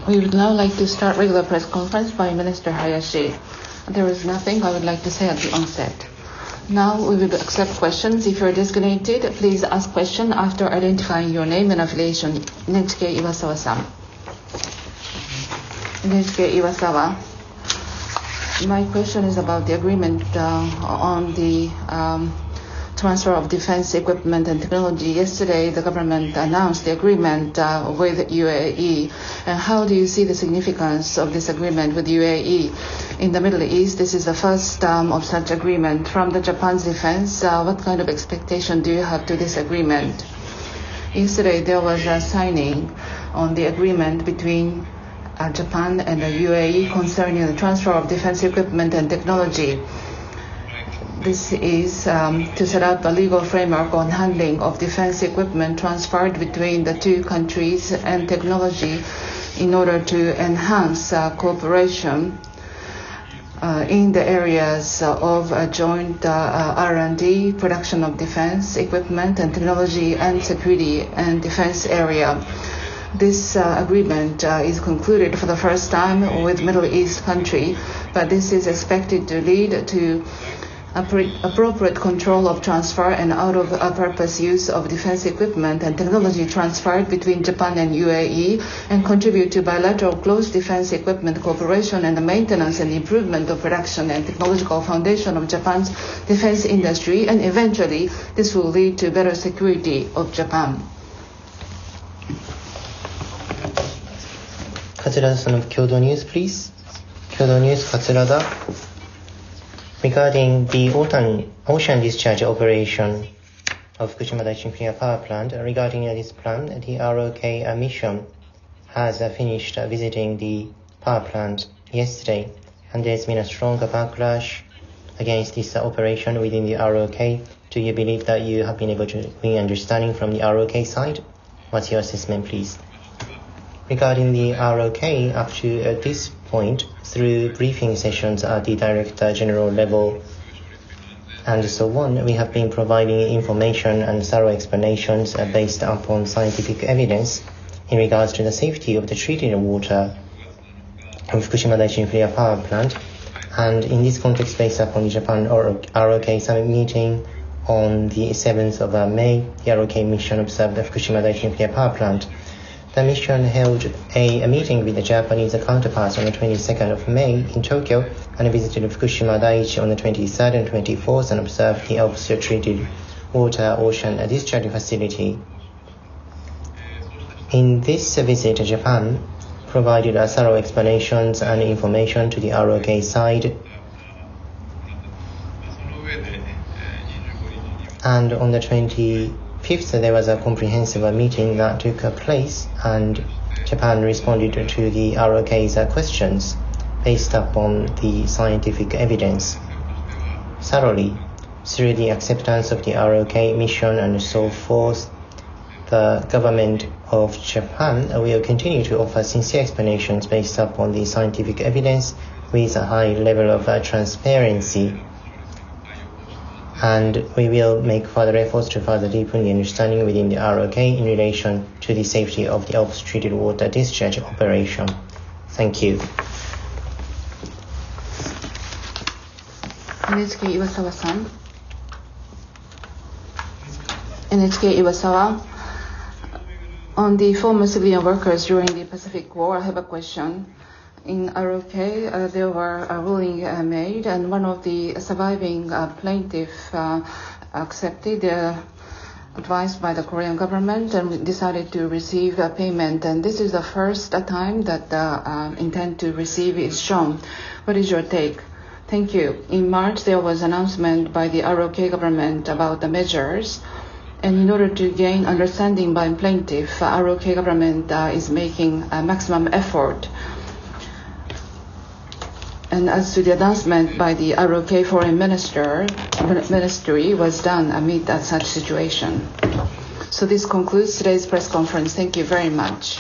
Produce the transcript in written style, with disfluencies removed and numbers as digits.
We would now like to start regular press conference by Minister Hayashi. There is nothing I would like to say at the onset. Now we will accept questions. If you are designated, please ask question after identifying your name and affiliation. NHK Iwasawa-san. NHK Iwasawa. My question is about the agreement on the transfer of defense equipment and technology. Yesterday, the government announced the agreement with UAE. And how do you see the significance of this agreement with UAE? In the Middle East, this is the first of such agreement. From the Japan's defense, what kind of expectation do you have to this agreement? Yesterday, there was a signing on the agreement between Japan and the UAE concerning the transfer of defense equipment and technology. This is to set up a legal framework on handling of defense equipment transferred between the two countries and technology in order to enhance cooperation in the areas of joint R&D, production of defense equipment and technology, and security and defense area. This agreement is concluded for the first time with Middle East country, but this is expected to lead to appropriate control of transfer and out-of-purpose use of defense equipment and technology transferred between Japan and UAE, and contribute to bilateral close defense equipment cooperation and the maintenance and improvement of production and technological foundation of Japan's defense industry, and eventually this will lead to better security of Japan. Katsura-san of Kyodo News, please. Kyodo News, Katsura. Regarding the ocean discharge operation of Fukushima Daiichi nuclear power plant, regarding this plan, the ROK mission has finished visiting the power plant yesterday, and there's been a strong backlash against this operation within the ROK. Do you believe that you have been able to win understanding from the ROK side? What's your assessment, please? Regarding the ROK, up to this point, through briefing sessions at the Director General level and so on, we have been providing information and thorough explanations based upon scientific evidence in regards to the safety of the treated water of Fukushima Daiichi nuclear power plant. And in this context, based upon the Japan ROK summit meeting on the 7th of May, the ROK mission observed the Fukushima Daiichi nuclear power plant. The mission held a meeting with the Japanese counterparts on the 22nd of May in Tokyo, and visited Fukushima Daiichi on the 23rd and 24th and observed the Alps treated water ocean discharge facility. In this visit, Japan provided thorough explanations and information to the ROK side. And on the 25th, there was a comprehensive meeting that took place, and Japan responded to the ROK's questions based upon the scientific evidence thoroughly. Through the acceptance of the ROK mission and so forth, the government of Japan will continue to offer sincere explanations based upon the scientific evidence with a high level of transparency. And we will make further efforts to further deepen the understanding within the ROK in relation to the safety of the Alps treated water discharge operation. Thank you. NHK Iwasawa-san. NHK Iwasawa. On the former civilian workers during the Pacific War, I have a question. In ROK, there were a ruling made, and one of the surviving plaintiff accepted the advice by the Korean government and decided to receive a payment. And this is the first time that the intent to receive is shown. What is your take? Thank you. In March, there was an announcement by the ROK government about the measures. And in order to gain understanding by plaintiff, ROK government is making a maximum effort. And as to the announcement by the ROK foreign ministry was done amid such situation. So this concludes today's press conference. Thank you very much.